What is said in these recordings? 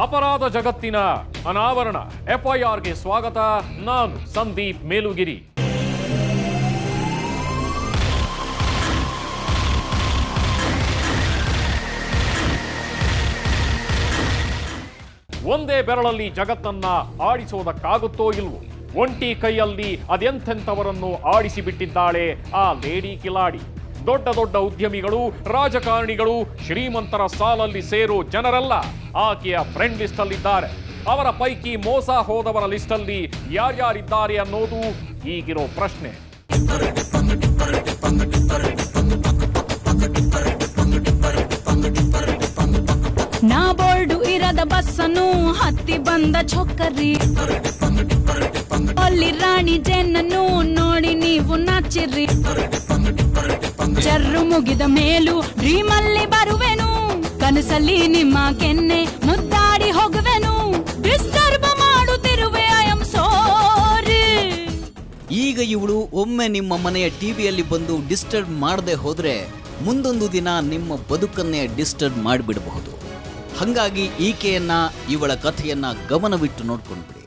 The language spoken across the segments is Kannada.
ಅಪರಾಧ ಜಗತ್ತಿನ ಅನಾವರಣ FIRಗೆ ಸ್ವಾಗತ. ನಾನು ಸಂದೀಪ್ ಮೇಲುಗಿರಿ. ಒಂದೇ ಬೆರಳಲ್ಲಿ ಜಗತ್ತನ್ನ ಆಡಿಸೋದಕ್ಕಾಗುತ್ತೋ ಇಲ್ವೋ? ಒಂಟಿ ಕೈಯಲ್ಲಿ ಅದೆಂಥೆಂಥವರನ್ನು ಆಡಿಸಿ ಬಿಟ್ಟಿದ್ದಾಳೆ ಆ ಲೇಡಿ ಕಿಲಾಡಿ. ದೊಡ್ಡ ದೊಡ್ಡ ಉದ್ಯಮಿಗಳು, ರಾಜಕಾರಣಿಗಳು, ಶ್ರೀಮಂತರ ಸಾಲಲ್ಲಿ ಸೇರೋ ಜನರೆಲ್ಲ ಆಕೆಯ ಫ್ರೆಂಡ್ ಲಿಸ್ಟ್ ಅಲ್ಲಿದ್ದಾರೆ. ಅವರ ಪೈಕಿ ಮೋಸ ಹೋದವರ ಲಿಸ್ಟ್ ಅಲ್ಲಿ ಯಾರ್ಯಾರಿದ್ದಾರೆ ಅನ್ನೋದು ಈಗಿರೋ ಪ್ರಶ್ನೆ. ನಾ ಬೋರ್ಡು ಇರದ ಬಸ್ಸನ್ನು ಹತ್ತಿ ಬಂದ ಚೊಕ್ಕರಿ, ಅಲ್ಲಿ ರಾಣಿ ಜೇನನ್ನು ನೋಡಿ ನೀವು ನಾಚಿರ್ರಿ. ಚರ್ರು ಮುಗಿದ ಮೇಲೂ ಡ್ರೀಮಲ್ಲಿ ಬರುವೆನು, ಕನಸಲ್ಲಿ ನಿಮ್ಮ ಕೆನ್ನೆ ಮುದ್ದಾಡಿ ಹೋಗುವೆನು. ಡಿಸ್ಟರ್ಬ್ ಮಾಡುತ್ತಿರುವೆ, ಐ ಆಮ್ ಸಾರಿ. ಈಗ ಇವಳು ಒಮ್ಮೆ ನಿಮ್ಮ ಮನೆಯ ಟಿವಿಯಲ್ಲಿ ಬಂದು ಡಿಸ್ಟರ್ಬ್ ಮಾಡದೆ ಹೋದ್ರೆ ಮುಂದೊಂದು ದಿನ ನಿಮ್ಮ ಬದುಕನ್ನೇ ಡಿಸ್ಟರ್ಬ್ ಮಾಡಿಬಿಡಬಹುದು. ಹಾಗಾಗಿ ಈಕೆಯನ್ನ, ಇವಳ ಕಥೆಯನ್ನ ಗಮನವಿಟ್ಟು ನೋಡ್ಕೊಂಡ್ಬಿಡಿ.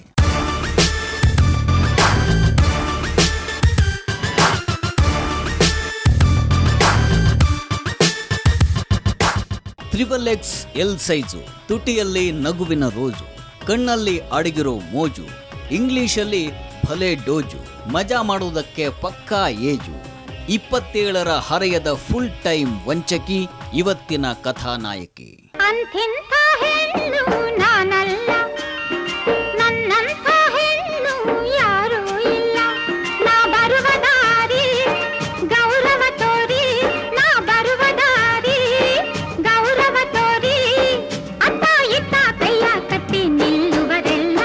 XXL ಸೈಜು, ತುಟಿಯಲ್ಲಿ ನಗುವಿನ ರೋಜು, ಕಣ್ಣಲ್ಲಿ ಅಡಗಿರೋ ಮೋಜು, ಇಂಗ್ಲಿಷಲ್ಲಿ ಭಲೆ ಡೋಜು, ಮಜಾ ಮಾಡೋದಕ್ಕೆ ಪಕ್ಕಾ ಏಜು, 27ರ ಹರೆಯದ ಫುಲ್ ಟೈಮ್ ವಂಚಕಿ, ಇವತ್ತಿನ ಕಥಾನಾಯಕಿ. ಅಂಥಿಂಥ ಹೆಣ್ಣು ನಾನಲ್ಲ, ನನ್ನಂಥ ಹೆಣ್ಣು ಯಾರೂ ಇಲ್ಲ. ನಾ ಬರುವ ದಾರಿ ಗೌರವ ತೋರಿ, ನಾ ಬರುವ ದಾರಿ ಗೌರವ ತೋರಿ, ಅತ್ತ ಇತ್ತ ಕೈಯ ಕಟ್ಟಿ ನಿಲ್ಲುವರೆಲ್ಲ.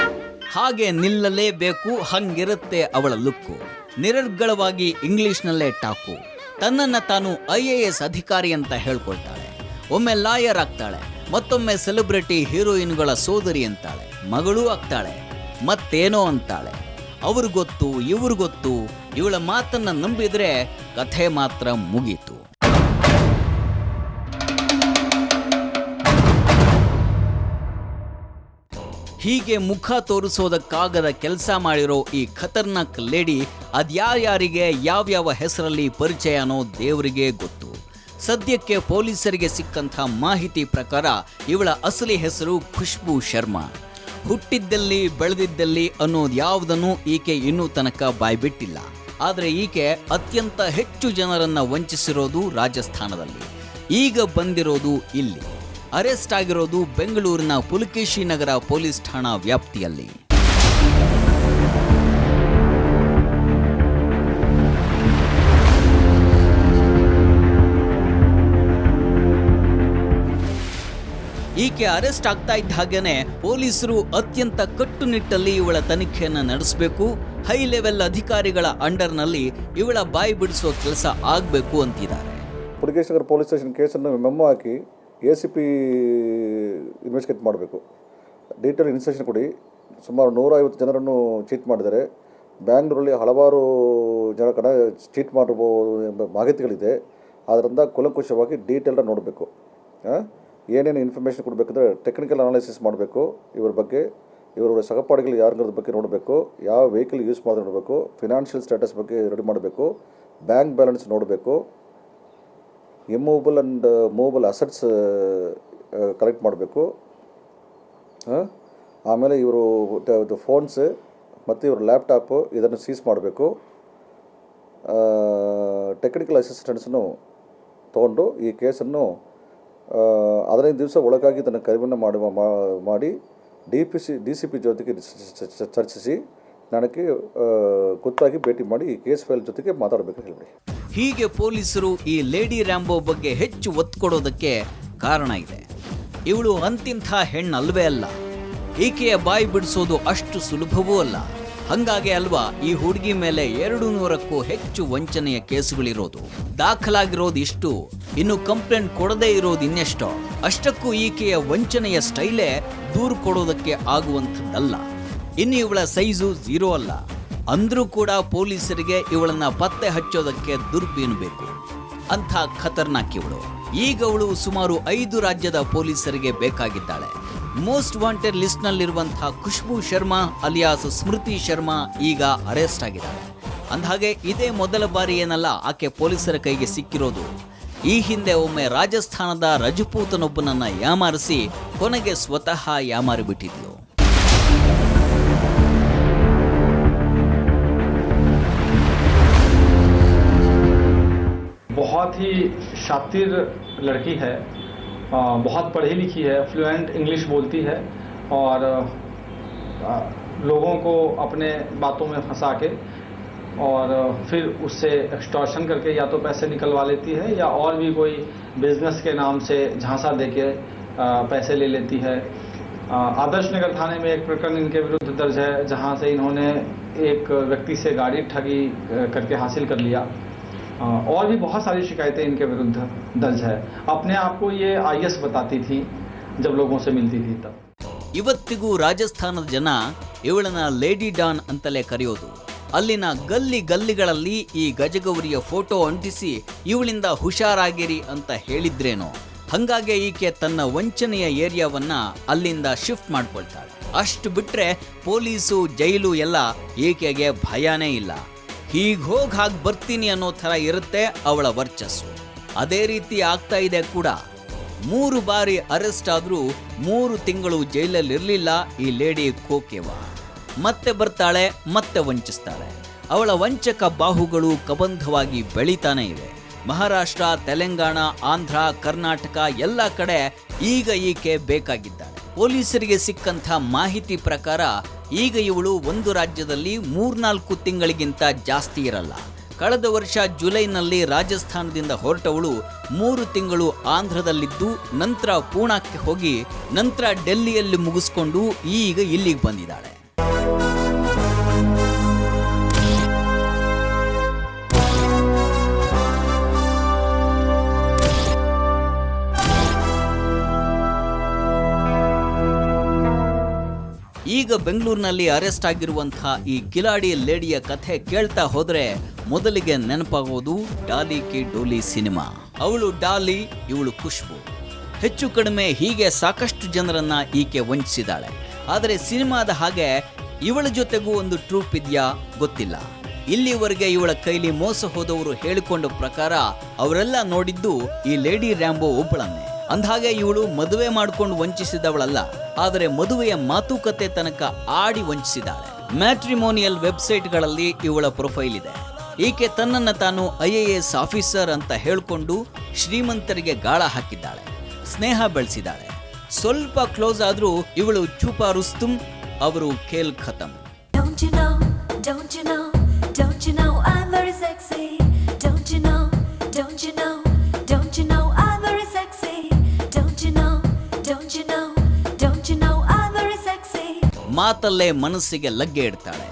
ಹಾಗೆ ನಿಲ್ಲಲೇಬೇಕು, ಹಂಗಿರುತ್ತೆ ಅವಳ ಲುಕ್ಕು. ನಿರರ್ಗಳವಾಗಿ ಇಂಗ್ಲಿಷ್ನಲ್ಲೇ ಟಾಕು. ತನ್ನನ್ನ ತಾನು IAS ಅಧಿಕಾರಿ ಅಂತ ಹೇಳ್ಕೊಳ್ತಾಳೆ. ಒಮ್ಮೆ ಲಾಯರ್ ಆಗ್ತಾಳೆ, ಮತ್ತೊಮ್ಮೆ ಸೆಲೆಬ್ರಿಟಿ ಹೀರೋಯಿನ್ಗಳ ಸೋದರಿ ಅಂತಾಳೆ, ಮಗಳೂ ಆಗ್ತಾಳೆ, ಮತ್ತೇನೋ ಅಂತಾಳೆ. ಅವ್ರು ಗೊತ್ತು, ಇವ್ರು ಗೊತ್ತು. ಇವಳ ಮಾತನ್ನ ನಂಬಿದ್ರೆ ಕಥೆ ಮಾತ್ರ ಮುಗೀತು. ಹೀಗೆ ಮುಖ ತೋರಿಸೋದಕ್ಕಾಗದ ಕೆಲಸ ಮಾಡಿರೋ ಈ ಖತರ್ನಾಕ್ ಲೇಡಿ ಅದ್ಯಾರ್ಯಾರಿಗೆ ಯಾವ್ಯಾವ ಹೆಸರಲ್ಲಿ ಪರಿಚಯ ಅನ್ನೋ ದೇವರಿಗೆ ಗೊತ್ತು. ಸದ್ಯಕ್ಕೆ ಪೊಲೀಸರಿಗೆ ಸಿಕ್ಕಂಥ ಮಾಹಿತಿ ಪ್ರಕಾರ ಇವಳ ಅಸಲಿ ಹೆಸರು ಖುಷ್ಬೂ ಶರ್ಮಾ. ಹುಟ್ಟಿದ್ದಲ್ಲಿ ಬೆಳೆದಿದ್ದಲ್ಲಿ ಅನ್ನೋದು ಯಾವುದನ್ನು ಈಕೆ ಇನ್ನೂ ತನಕ ಬಾಯ್ಬಿಟ್ಟಿಲ್ಲ. ಆದರೆ ಈಕೆ ಅತ್ಯಂತ ಹೆಚ್ಚು ಜನರನ್ನ ವಂಚಿಸಿರೋದು ರಾಜಸ್ಥಾನದಲ್ಲಿ. ಈಗ ಬಂದಿರೋದು ಇಲ್ಲಿ. ಅರೆಸ್ಟ್ ಆಗಿರೋದು ಬೆಂಗಳೂರಿನ ಪುಲಕೇಶಿ ನಗರ ಪೊಲೀಸ್ ಠಾಣಾ ವ್ಯಾಪ್ತಿಯಲ್ಲಿ. ಈಕೆ ಅರೆಸ್ಟ್ ಆಗ್ತಾ ಇದ್ದ ಹಾಗೇನೆ ಪೊಲೀಸರು ಅತ್ಯಂತ ಕಟ್ಟುನಿಟ್ಟಲ್ಲಿ ಇವಳ ತನಿಖೆಯನ್ನು ನಡೆಸಬೇಕು. ಹೈ ಲೆವೆಲ್ ಅಧಿಕಾರಿಗಳ ಅಂಡರ್ನಲ್ಲಿ ಇವಳ ಬಾಯಿ ಬಿಡಿಸುವ ಕೆಲಸ ಆಗಬೇಕು ಅಂತಿದ್ದಾರೆ. ಪುಲಕೇಶಿ ನಗರ ಪೊಲೀಸ್ ಸ್ಟೇಷನ್ ಕೇಸನ್ನು ಮೆಮೊ ಹಾಕಿ ACP ಇನ್ವೆಸ್ಟಿಗೇಟ್ ಮಾಡಬೇಕು. ಡೀಟೇಲ್ ಇನ್ಸ್ಟ್ರಕ್ಷನ್ ಕೊಡಿ. ಸುಮಾರು 150 ಜನರನ್ನು ಚೀಟ್ ಮಾಡಿದ್ದಾರೆ. ಬ್ಯಾಂಗ್ಳೂರಲ್ಲಿ ಹಲವಾರು ಜನ ಕಡೆ ಚೀಟ್ ಮಾಡಿರ್ಬೋದು ಎಂಬ ಮಾಹಿತಿಗಳಿದೆ. ಆದ್ದರಿಂದ ಕೂಲಂಕುಷವಾಗಿ ಡೀಟೇಲ್ನ ನೋಡಬೇಕು. ಏನೇನು ಇನ್ಫಾರ್ಮೇಷನ್ ಕೊಡಬೇಕಂದ್ರೆ ಟೆಕ್ನಿಕಲ್ ಅನಾಲಿಸಿಸ್ ಮಾಡಬೇಕು. ಇವರ ಬಗ್ಗೆ, ಇವರ ಸಹಪಾಠಿಗಳು ಯಾರಿಗೋದ್ರ ಬಗ್ಗೆ ನೋಡಬೇಕು, ಯಾವ ವೆಹಿಕಲ್ ಯೂಸ್ ಮಾಡೋದು ನೋಡಬೇಕು, ಫಿನಾನ್ಷಿಯಲ್ ಸ್ಟೇಟಸ್ ಬಗ್ಗೆ ರೆಡಿ ಮಾಡಬೇಕು, ಬ್ಯಾಂಕ್ ಬ್ಯಾಲೆನ್ಸ್ ನೋಡಬೇಕು, immovable and movable assets collect ಮಾಡಬೇಕು. ಆಮೇಲೆ ಇವರು ಫೋನ್ಸ್ ಮತ್ತು ಇವರು ಲ್ಯಾಪ್ಟಾಪು ಇದನ್ನು ಸೀಸ್ ಮಾಡಬೇಕು. ಟೆಕ್ನಿಕಲ್ ಅಸಿಸ್ಟೆಂಟ್ಸನ್ನು ತೊಗೊಂಡು ಈ ಕೇಸನ್ನು 15 ದಿವಸ ಒಳಗಾಗಿ ಇದನ್ನು ಕರಿವನ್ನು ಮಾಡಿ DCP ಜೊತೆಗೆ ಚರ್ಚಿಸಿ ನನಗೆ ಗೊತ್ತಾಗಿ ಭೇಟಿ ಮಾಡಿ ಈ ಕೇಸ್ ಫೈಲ್ ಜೊತೆಗೆ ಮಾತಾಡಬೇಕು ಹೇಳಿ. ಹೀಗೆ ಪೊಲೀಸರು ಈ ಲೇಡಿ ರ್ಯಾಂಬೋ ಬಗ್ಗೆ ಹೆಚ್ಚು ಒತ್ತು ಕೊಡೋದಕ್ಕೆ ಕಾರಣ ಇದೆ. ಇವಳು ಅಂತಿಂಥ ಹೆಣ್ಣಲ್ವೇ ಅಲ್ಲ. ಈಕೆಯ ಬಾಯಿ ಬಿಡಿಸೋದು ಅಷ್ಟು ಸುಲಭವೂ ಅಲ್ಲ. ಹಂಗಾಗಿ ಅಲ್ವಾ ಈ ಹುಡುಗಿ ಮೇಲೆ 200ಕ್ಕೂ ಹೆಚ್ಚು ವಂಚನೆಯ ಕೇಸುಗಳಿರೋದು. ದಾಖಲಾಗಿರೋದು ಇಷ್ಟು, ಇನ್ನು ಕಂಪ್ಲೇಂಟ್ ಕೊಡದೇ ಇರೋದು ಇನ್ನೆಷ್ಟೋ. ಅಷ್ಟಕ್ಕೂ ಈಕೆಯ ವಂಚನೆಯ ಸ್ಟೈಲೇ ದೂರು ಕೊಡೋದಕ್ಕೆ ಆಗುವಂಥದ್ದಲ್ಲ. ಇನ್ನು ಇವಳ ಸೈಜು 0 ಅಲ್ಲ. ಅಂದ್ರೂ ಕೂಡ ಪೊಲೀಸರಿಗೆ ಇವಳನ್ನ ಪತ್ತೆ ಹಚ್ಚೋದಕ್ಕೆ ದುರ್ಬೀನು ಬೇಕು. ಅಂಥ ಖತರ್ನಾಕ್ ಇವಳು. ಈಗ ಅವಳು ಸುಮಾರು 5 ರಾಜ್ಯದ ಪೊಲೀಸರಿಗೆ ಬೇಕಾಗಿದ್ದಾಳೆ. ಮೋಸ್ಟ್ ವಾಂಟೆಡ್ ಲಿಸ್ಟ್ ನಲ್ಲಿರುವಂತಹ ಖುಷ್ಬೂ ಶರ್ಮಾ ಅಲಿಯಾಸ್ ಸ್ಮೃತಿ ಶರ್ಮಾ ಈಗ ಅರೆಸ್ಟ್ ಆಗಿದ್ದಾರೆ. ಅಂದಹಾಗೆ ಇದೇ ಮೊದಲ ಬಾರಿ ಏನಲ್ಲ ಆಕೆ ಪೊಲೀಸರ ಕೈಗೆ ಸಿಕ್ಕಿರೋದು. ಈ ಹಿಂದೆ ಒಮ್ಮೆ ರಾಜಸ್ಥಾನದ ರಜಪೂತನೊಬ್ಬನನ್ನ ಯಾಮಾರಿಸಿ ಕೊನೆಗೆ ಸ್ವತಃ ಯಾಮಾರಿ ಬಿಟ್ಟಿದ್ಲು. बहुत ही शातिर लड़की है, बहुत पढ़ी लिखी है, फ्लुएंट इंग्लिश बोलती है और लोगों को अपने बातों में फंसा के और फिर उससे एक्सटॉर्शन करके या तो पैसे निकलवा लेती है या और भी कोई बिजनेस के नाम से झांसा देके पैसे ले लेती है. आदर्श नगर थाने में एक प्रकरण इनके विरुद्ध दर्ज है जहां से इन्होंने एक व्यक्ति से गाड़ी ठगी करके हासिल कर लिया. और भी बहुत सारी शिकायतें इनके विरुद्ध दर्ज है. अपने आप को ये IS बताती थी जब लोगों से मिलती थी तब. ಇವತ್ತಿಗೂ ರಾಜಸ್ಥಾನದ ಜನ ಇವಳನ್ನ ಲೇಡಿ ಡಾನ್ ಅಂತಲೇ ಕರೆಯೋದು. ಅಲ್ಲಿನ ಗಲ್ಲಿಗಳಲ್ಲಿ ಈ ಗಜಗೌರಿಯ ಫೋಟೋ ಅಂಟಿಸಿ ಇವಳಿಂದ ಹುಷಾರಾಗಿರಿ ಅಂತ ಹೇಳಿದ್ರೇನೋ. ಹಂಗಾಗಿ ಈಕೆ ತನ್ನ ವಂಚನೆಯ ಏರಿಯಾವನ್ನ ಅಲ್ಲಿಂದ ಶಿಫ್ಟ್ ಮಾಡ್ಕೊಳ್ತಾಳೆ. ಅಷ್ಟು ಬಿಟ್ರೆ ಪೊಲೀಸು ಜೈಲು ಎಲ್ಲ ಈಕೆಗೆ ಭಯನೇ ಇಲ್ಲ. ಹೀಗೋಗಿ ಹಾಗೆ ಬರ್ತೀನಿ ಅನ್ನೋ ಥರ ಇರುತ್ತೆ ಅವಳ ವರ್ಚಸ್ಸು. ಅದೇ ರೀತಿ ಆಗ್ತಾ ಇದೆ ಕೂಡ. 3 ಬಾರಿ ಅರೆಸ್ಟ್ ಆದ್ರೂ 3 ತಿಂಗಳು ಜೈಲಲ್ಲಿರಲಿಲ್ಲ ಈ ಲೇಡಿ ಕೋಕೆವಾ. ಮತ್ತೆ ಬರ್ತಾಳೆ, ಮತ್ತೆ ವಂಚಿಸ್ತಾಳೆ. ಅವಳ ವಂಚಕ ಬಾಹುಗಳು ಕಬಂಧವಾಗಿ ಬೆಳೀತಾನೆ ಇವೆ. ಮಹಾರಾಷ್ಟ್ರ, ತೆಲಂಗಾಣ, ಆಂಧ್ರ, ಕರ್ನಾಟಕ ಎಲ್ಲ ಕಡೆ ಈಗ ಈಕೆ ಬೇಕಾಗಿದ್ದಾಳೆ. ಪೊಲೀಸರಿಗೆ ಸಿಕ್ಕಂಥ ಮಾಹಿತಿ ಪ್ರಕಾರ ಈಗ ಇವಳು ಒಂದು ರಾಜ್ಯದಲ್ಲಿ 3-4 ತಿಂಗಳಿಗಿಂತ ಜಾಸ್ತಿ ಇರಲ್ಲ. ಕಳೆದ ವರ್ಷ ಜುಲೈನಲ್ಲಿ ರಾಜಸ್ಥಾನದಿಂದ ಹೊರಟವಳು 3 ತಿಂಗಳು ಆಂಧ್ರದಲ್ಲಿದ್ದು ನಂತರ ಪೂನಾಕ್ಕೆ ಹೋಗಿ ನಂತರ ಡೆಲ್ಲಿಯಲ್ಲಿ ಮುಗಿಸ್ಕೊಂಡು ಈಗ ಇಲ್ಲಿಗೆ ಬಂದಿದ್ದಾಳೆ. ಈಗ ಬೆಂಗಳೂರಿನಲ್ಲಿ ಅರೆಸ್ಟ್ ಆಗಿರುವಂತಹ ಈ ಕಿಲಾಡಿ ಲೇಡಿಯ ಕಥೆ ಕೇಳ್ತಾ ಹೋದ್ರೆ ಮೊದಲಿಗೆ ನೆನಪಾಗೋದು ಡಾಲಿ ಕಿ ಡೋಲಿ ಸಿನಿಮಾ. ಅವಳು ಡಾಲಿ, ಇವಳು ಖುಷ್ಬು. ಹೆಚ್ಚು ಕಡಿಮೆ ಹೀಗೆ ಸಾಕಷ್ಟು ಜನರನ್ನ ಈಕೆ ವಂಚಿಸಿದಾಳೆ. ಆದರೆ ಸಿನಿಮಾದ ಹಾಗೆ ಇವಳ ಜೊತೆಗೂ ಒಂದು ಟ್ರೂಪ್ ಇದೆಯಾ ಗೊತ್ತಿಲ್ಲ. ಇಲ್ಲಿವರೆಗೆ ಇವಳ ಕೈಲಿ ಮೋಸ ಹೋದವರು ಹೇಳಿಕೊಂಡ ಪ್ರಕಾರ ಅವರೆಲ್ಲ ನೋಡಿದ್ದು ಈ ಲೇಡಿ ರ್ಯಾಂಬೋ ಒಬ್ಬಳನ್ನೇ. ಅಂದಹಾಗೆ ಇವಳು ಮದುವೆ ಮಾಡ್ಕೊಂಡು ವಂಚಿಸಿದವಳಲ್ಲ, ಆದರೆ ಮದುವೆಯ ಮಾತುಕತೆ ತನಕ ಆಡಿ ವಂಚಿಸಿದಾಳೆ. ಮ್ಯಾಟ್ರಿಮೋನಿಯಲ್ ವೆಬ್ಸೈಟ್ಗಳಲ್ಲಿ ಇವಳ ಪ್ರೊಫೈಲ್ ಇದೆ. ಈಕೆ ತನ್ನನ್ನು ತಾನು IAS ಆಫೀಸರ್ ಅಂತ ಹೇಳ್ಕೊಂಡು ಶ್ರೀಮಂತರಿಗೆ ಗಾಳ ಹಾಕಿದ್ದಾಳೆ, ಸ್ನೇಹ ಬೆಳೆಸಿದ್ದಾಳೆ. ಸ್ವಲ್ಪ ಕ್ಲೋಸ್ ಆದ್ರೂ ಇವಳು ಚೂಪಾ ರುಸ್ತುಂ, ಅವರು Khel ಖತಮ್. Don't you know, don't you know, don't you know I'm very sexy. Don't you know, don't you know, don't you know I'm very sexy. Don't you know, don't you know, don't you know I'm very sexy. ಮಾತಲ್ಲೇ ಮನಸ್ಸಿಗೆ ಲಗ್ಗೆ ಇಡ್ತಾಳೆ,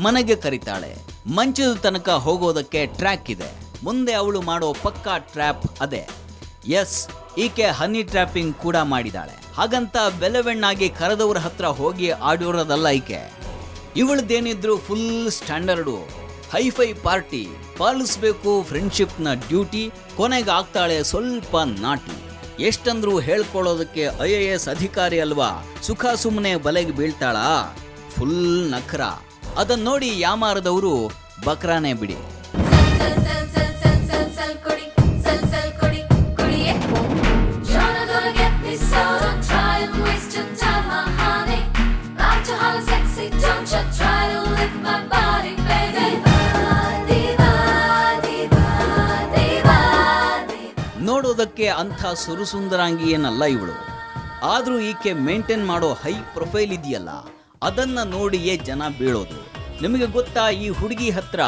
ಮನೆಗೆ ಕರಿತಾಳೆ. ಮಂಚದ ತನಕ ಹೋಗೋದಕ್ಕೆ ಟ್ರ್ಯಾಕ್ ಇದೆ. ಮುಂದೆ ಅವಳು ಮಾಡೋ ಪಕ್ಕಾ ಟ್ರ್ಯಾಪ್ ಅದೇ. ಎಸ್, ಈಕೆ ಹನಿ ಟ್ರ್ಯಾಪಿಂಗ್ ಕೂಡ ಮಾಡಿದಾಳೆ. ಹಾಗಂತ ಬೆಲೆವೆಣ್ಣಾಗಿ ಕರೆದವ್ರ ಹತ್ರ ಹೋಗಿ ಆಡಿರೋದಲ್ಲ ಈಕೆ. ಇವಳದೇನಿದ್ರು ಫುಲ್ ಸ್ಟ್ಯಾಂಡರ್ಡು, ಹೈಫೈ ಪಾರ್ಟಿ, ಪಾಲಿಸ್ಬೇಕು ಫ್ರೆಂಡ್ಶಿಪ್ನ ಡ್ಯೂಟಿ. ಕೊನೆಗೆ ಆಗ್ತಾಳೆ ಸ್ವಲ್ಪ ನಾಟಿ. ಎಷ್ಟಂದ್ರೂ ಹೇಳ್ಕೊಳ್ಳೋದಕ್ಕೆ IAS ಅಧಿಕಾರಿ ಅಲ್ವಾ, ಸುಖ ಸುಮ್ಮನೆ ಬಲೆಗೆ ಬೀಳ್ತಾಳಾ? ಫುಲ್ ನಖರ. ಅದನ್ನ ನೋಡಿ ಯಾಮಾರದವರು ಬಕ್ರಾನೇ ಬಿಡಿ. ನೋಡೋದಕ್ಕೆ ಅಂಥ ಸುರುಸುಂದರಾಂಗಿ ಏನಲ್ಲ ಇವಳು. ಆದ್ರೂ ಈಕೆ ಮೇಂಟೈನ್ ಮಾಡೋ ಹೈ ಪ್ರೊಫೈಲ್ ಇದೆಯಲ್ಲ, ಅದನ್ನ ನೋಡಿಯೇ ಜನ ಬೀಳೋದು. ನಿಮಗೆ ಗೊತ್ತಾ, ಈ ಹುಡುಗಿ ಹತ್ರ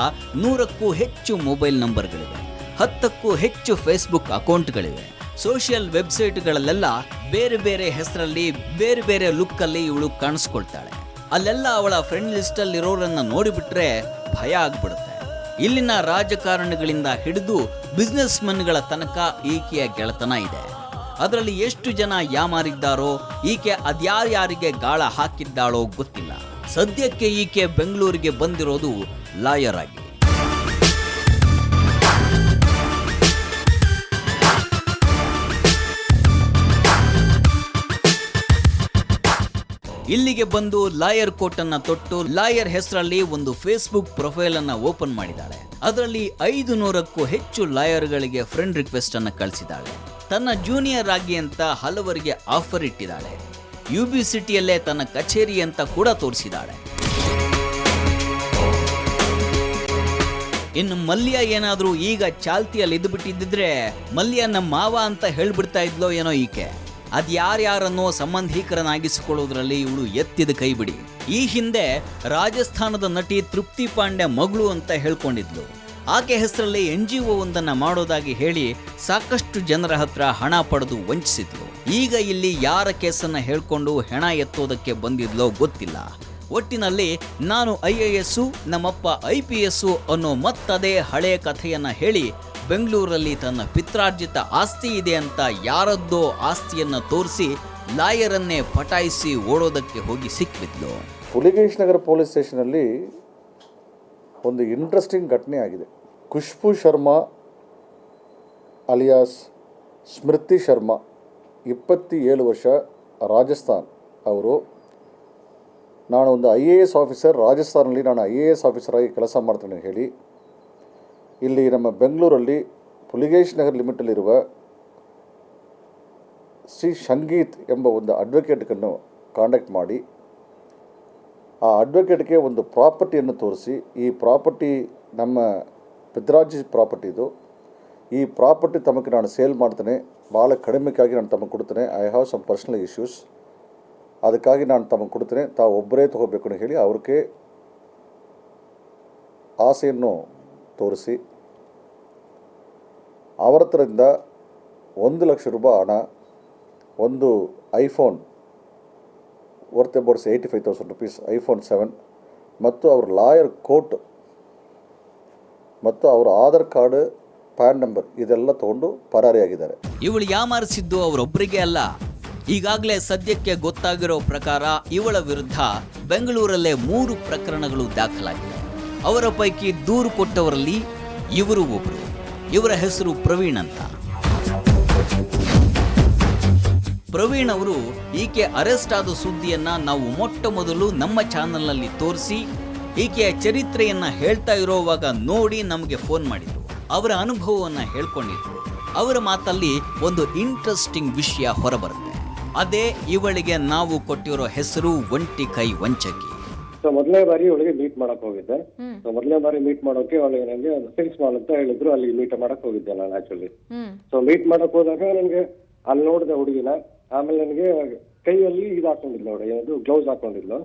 100ಕ್ಕೂ ಹೆಚ್ಚು ಮೊಬೈಲ್ ನಂಬರ್ಗಳಿವೆ, 10ಕ್ಕೂ ಹೆಚ್ಚು ಫೇಸ್ಬುಕ್ ಅಕೌಂಟ್ಗಳಿವೆ. ಸೋಷಿಯಲ್ ವೆಬ್ಸೈಟ್ಗಳಲ್ಲೆಲ್ಲ ಬೇರೆ ಬೇರೆ ಹೆಸರಲ್ಲಿ ಬೇರೆ ಬೇರೆ ಲುಕ್ಕಲ್ಲಿ ಇವಳು ಕಾಣಿಸ್ಕೊಳ್ತಾಳೆ. ಅಲ್ಲೆಲ್ಲ ಅವಳ ಫ್ರೆಂಡ್ ಲಿಸ್ಟಲ್ಲಿರೋರನ್ನ ನೋಡಿಬಿಟ್ರೆ ಭಯ ಆಗ್ಬಿಡುತ್ತೆ. ಇಲ್ಲಿನ ರಾಜಕಾರಣಿಗಳಿಂದ ಹಿಡಿದು ಬಿಸ್ನೆಸ್ ಮನ್ಗಳ ತನಕ ಈಕೆಯ ಗೆಳತನ ಇದೆ. ಅದರಲ್ಲಿ ಎಷ್ಟು ಜನ ಯಾಮಾರಿದ್ದಾರೋ, ಈಕೆ ಅದ್ಯಾರ್ಯಾರಿಗೆ ಗಾಳ ಹಾಕಿದ್ದಾಳೋ ಗೊತ್ತಿಲ್ಲ. ಸದ್ಯಕ್ಕೆ ಈಕೆ ಬೆಂಗಳೂರಿಗೆ ಬಂದಿರೋದು ಲಾಯರ್ ಆಗಿ. ಇಲ್ಲಿಗೆ ಬಂದು ಲಾಯರ್ ಕೋಟ್ ಅನ್ನ ತೊಟ್ಟು ಲಾಯರ್ ಹೆಸರಲ್ಲಿ ಒಂದು ಫೇಸ್ಬುಕ್ ಪ್ರೊಫೈಲ್ ಅನ್ನ ಓಪನ್ ಮಾಡಿದ್ದಾಳೆ. ಅದರಲ್ಲಿ 500ಕ್ಕೂ ಹೆಚ್ಚು ಲಾಯರ್ಗಳಿಗೆ ಫ್ರೆಂಡ್ ರಿಕ್ವೆಸ್ಟ್ ಅನ್ನ ಕಳಿಸಿದ್ದಾಳೆ. ತನ್ನ ಜೂನಿಯರ್ ಆಗಿ ಅಂತ ಹಲವರಿಗೆ ಆಫರ್ ಇಟ್ಟಿದ್ದಾಳೆ. UB ಸಿಟಿಯಲ್ಲೇ ತನ್ನ ಕಚೇರಿ ಅಂತ ಕೂಡ ತೋರಿಸಿದ್ದಾಳೆ. ಇನ್ನು ಮಲ್ಯ ಏನಾದ್ರೂ ಈಗ ಚಾಲ್ತಿಯಲ್ಲಿ ಇದ್ದು ಬಿಟ್ಟಿದ್ದಿದ್ರೆ ಮಲ್ಯ ನಮ್ಮ ಮಾವ ಅಂತ ಹೇಳ್ಬಿಡ್ತಾ ಇದ್ಲೋ ಏನೋ ಈಕೆ. ಅದ್ಯಾರ್ಯಾರನ್ನೋ ಸಂಬಂಧಿಕರನ್ನಾಗಿಸಿಕೊಳ್ಳೋದ್ರಲ್ಲಿ ಇವಳು ಎತ್ತಿದ ಕೈ ಬಿಡಿ. ಈ ಹಿಂದೆ ರಾಜಸ್ಥಾನದ ನಟಿ ತೃಪ್ತಿ ಪಾಂಡೆ ಮಗಳು ಅಂತ ಹೇಳ್ಕೊಂಡಿದ್ಲು. ಆಕೆ ಹೆಸರಲ್ಲಿ NGO ಒಂದನ್ನ ಮಾಡೋದಾಗಿ ಹೇಳಿ ಸಾಕಷ್ಟು ಜನರ ಹತ್ರ ಹಣ ಪಡೆದು ವಂಚಿಸಿದ್ಲು. ಈಗ ಇಲ್ಲಿ ಯಾರ ಕೇಸನ್ನ ಹೇಳ್ಕೊಂಡು ಹೆಣ ಎತ್ತೋದಕ್ಕೆ ಬಂದಿದ್ಲೋ ಗೊತ್ತಿಲ್ಲ. ಒಟ್ಟಿನಲ್ಲಿ ನಾನು IAS, ನಮ್ಮಪ್ಪ IPS ಅನ್ನೋ ಮತ್ತದೇ ಹಳೆಯ ಕಥೆಯನ್ನ ಹೇಳಿ ಬೆಂಗಳೂರಲ್ಲಿ ತನ್ನ ಪಿತ್ರಾರ್ಜಿತ ಆಸ್ತಿ ಇದೆ ಅಂತ ಯಾರದ್ದೋ ಆಸ್ತಿಯನ್ನ ತೋರಿಸಿ ಲಾಯರನ್ನೇ ಪಟಾಯಿಸಿ ಓಡೋದಕ್ಕೆ ಹೋಗಿ ಸಿಕ್ಬಿದ್ಲು. ಹುಲಿಗೇಶ್ ನಗರ ಪೊಲೀಸ್ ಸ್ಟೇಷನಲ್ಲಿ ಒಂದು ಇಂಟ್ರೆಸ್ಟಿಂಗ್ ಘಟನೆ ಆಗಿದೆ. ಖುಷ್ಬು ಶರ್ಮಾ ಅಲಿಯಾಸ್ ಸ್ಮೃತಿ ಶರ್ಮಾ 27 ವರ್ಷ, ರಾಜಸ್ಥಾನ್ ಅವರು. ನಾನು ಒಂದು IAS ಆಫೀಸರ್, ರಾಜಸ್ಥಾನಲ್ಲಿ ನಾನು IAS ಆಫೀಸರಾಗಿ ಕೆಲಸ ಮಾಡ್ತೇನೆ ಹೇಳಿ ಇಲ್ಲಿ ನಮ್ಮ ಬೆಂಗಳೂರಲ್ಲಿ ಹುಲಿಗೇಶ್ ನಗರ್ ಲಿಮಿಟಲ್ಲಿರುವ ಶ್ರೀ ಸಂಗೀತ್ ಎಂಬ ಒಂದು ಅಡ್ವೊಕೇಟ್ಗನ್ನು ಕಾಂಟ್ಯಾಕ್ಟ್ ಮಾಡಿ ಆ ಅಡ್ವೊಕೇಟ್ಗೆ ಒಂದು ಪ್ರಾಪರ್ಟಿಯನ್ನು ತೋರಿಸಿ, ಈ ಪ್ರಾಪರ್ಟಿ ನಮ್ಮ ಪಿತ್ರಾರ್ಜಿ ಪ್ರಾಪರ್ಟಿದು, ಈ ಪ್ರಾಪರ್ಟಿ ತಮಗೆ ನಾನು ಸೇಲ್ ಮಾಡ್ತೇನೆ, ಭಾಳ ಕಡಿಮೆಗಾಗಿ ನಾನು ತಮಗೆ ಕೊಡ್ತೇನೆ, I have some personal issues, ಅದಕ್ಕಾಗಿ ನಾನು ತಮಗೆ ಕೊಡ್ತೇನೆ, ತಾವು ಒಬ್ಬರೇ ತೊಗೋಬೇಕು ಅಂತ ಹೇಳಿ ಅವ್ರಿಗೆ ಆಸೆಯನ್ನು ತೋರಿಸಿ ಅವರ ಹತ್ರದಿಂದ 1 ಲಕ್ಷ ರೂಪಾಯಿ ಹಣ, ಒಂದು ಐಫೋನ್ ವರ್ತ್ ಅಬೌಟ್ಸ್ 85,000 rupees, iPhone 7 ಮತ್ತು ಅವ್ರ ಲಾಯರ್ ಕೋಟ್ ಮತ್ತು ಅವರ ಆಧಾರ್ ಕಾರ್ಡ್, ಪ್ಯಾನ್ ನಂಬರ್ ಇದೆಲ್ಲ ತಗೊಂಡು ಪರಾರಿಯಾಗಿದ್ದಾರೆ. ಇವಳು ಯಾಮಾರಿಸಿದ್ದು ಅವರೊಬ್ಬರಿಗೆ ಅಲ್ಲ. ಈಗಾಗಲೇ ಸದ್ಯಕ್ಕೆ ಗೊತ್ತಾಗಿರೋ ಪ್ರಕಾರ ಇವಳ ವಿರುದ್ಧ ಬೆಂಗಳೂರಲ್ಲೇ 3 ಪ್ರಕರಣಗಳು ದಾಖಲಾಗಿವೆ. ಅವರ ಪೈಕಿ ದೂರು ಕೊಟ್ಟವರಲ್ಲಿ ಇವರು ಒಬ್ಬರು. ಇವರ ಹೆಸರು ಪ್ರವೀಣ್ ಅಂತ. ಪ್ರವೀಣ್ ಅವರು ಈಕೆ ಅರೆಸ್ಟ್ ಆದ ಸುದ್ದಿಯನ್ನ ನಾವು ಮೊಟ್ಟ ಮೊದಲು ನಮ್ಮ ಚಾನೆಲ್ನಲ್ಲಿ ತೋರಿಸಿ ಈಕೆಯ ಚರಿತ್ರೆಯನ್ನ ಹೇಳ್ತಾ ಇರೋವಾಗ ನೋಡಿ ನಮಗೆ ಫೋನ್ ಮಾಡಿದ್ರು. ಅವರ ಅನುಭವವನ್ನ ಹೇಳ್ಕೊಂಡಿದ್ರು. ಅವರ ಮಾತಲ್ಲಿ ಒಂದು ಇಂಟ್ರೆಸ್ಟಿಂಗ್ ವಿಷಯ ಹೊರಬರುತ್ತೆ. ಅದೇ ಇವಳಿಗೆ ನಾವು ಕೊಟ್ಟಿರೋ ಹೆಸರು ಒಂಟಿ ಕೈ ವಂಚಕಿ. ಸೊ ಮೊದಲನೇ ಬಾರಿ ಅವಳಿಗೆ ಮೀಟ್ ಮಾಡಕ್ ಹೋಗಿದ್ದೆ. ಸೊ ಮೊದಲನೇ ಬಾರಿ ಮೀಟ್ ಮಾಡೋಕೆ ಅವಳಿಗೆ ನನಗೆ ಸಿಲ್ಕ್ಸ್ ಮಾಲ್ ಅಂತ ಹೇಳಿದ್ರು, ಅಲ್ಲಿ ಮೀಟ್ ಮಾಡಕ್ ಹೋಗಿದ್ದೆ ನಾನು ಆಕ್ಚುಲಿ. ಸೊ ಮೀಟ್ ಮಾಡಕ್ ಹೋದಾಗ ನನಗೆ ಅಲ್ಲಿ ನೋಡಿದೆ ಹುಡುಗಿನ. ಆಮೇಲೆ ನನಗೆ ಕೈಯಲ್ಲಿ ಇದು ಹಾಕೊಂಡಿದ್ಲು, ನೋಡಿ ಏನದು ಗ್ಲೌಸ್ ಹಾಕೊಂಡಿದ್ಲು.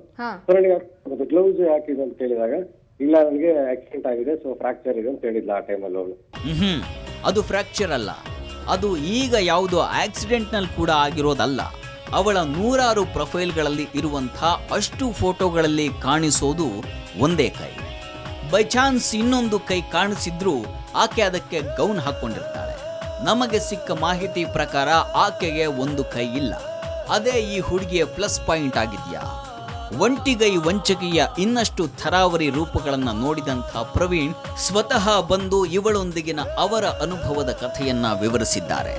ಸೊ ನನಗೆ ಗ್ಲೌಸ್ ಹಾಕಿದೆ ಅಂತ ಕೇಳಿದಾಗ ಇಲ್ಲ ನನಗೆ ಆಕ್ಸಿಡೆಂಟ್ ಆಗಿದೆ, ಸೊ ಫ್ರಾಕ್ಚರ್ ಇದೆ ಅಂತ ಹೇಳಿದ್ಲ ಆ ಟೈಮಲ್ಲಿ ಅವಳು. ಅದು ಫ್ರಾಕ್ಚರ್ ಅಲ್ಲ, ಅದು ಈಗ ಯಾವುದೋ ಆಕ್ಸಿಡೆಂಟ್ ನಲ್ಲಿ ಕೂಡ ಆಗಿರೋದಲ್ಲ. ಅವಳ 100 ಪ್ರೊಫೈಲ್ಗಳಲ್ಲಿ ಇರುವಂಥ ಅಷ್ಟು ಫೋಟೋಗಳಲ್ಲಿ ಕಾಣಿಸೋದು ಒಂದೇ ಕೈ. ಬೈ ಚಾನ್ಸ್ ಇನ್ನೊಂದು ಕೈ ಕಾಣಿಸಿದ್ರೂ ಆಕೆ ಅದಕ್ಕೆ ಗೌನ್ ಹಾಕೊಂಡಿರ್ತಾಳೆ. ನಮಗೆ ಸಿಕ್ಕ ಮಾಹಿತಿ ಪ್ರಕಾರ ಆಕೆಗೆ ಒಂದು ಕೈ ಇಲ್ಲ. ಅದೇ ಈ ಹುಡುಗಿಯ ಪ್ಲಸ್ ಪಾಯಿಂಟ್ ಆಗಿದ್ಯಾ? ಒಂಟಿಗೈ ವಂಚಕಿಯ ಇನ್ನಷ್ಟು ಥರಾವರಿ ರೂಪಗಳನ್ನು ನೋಡಿದಂಥ ಪ್ರವೀಣ್ ಸ್ವತಃ ಬಂದು ಇವಳೊಂದಿಗಿನ ಅವರ ಅನುಭವದ ಕಥೆಯನ್ನ ವಿವರಿಸಿದ್ದಾರೆ.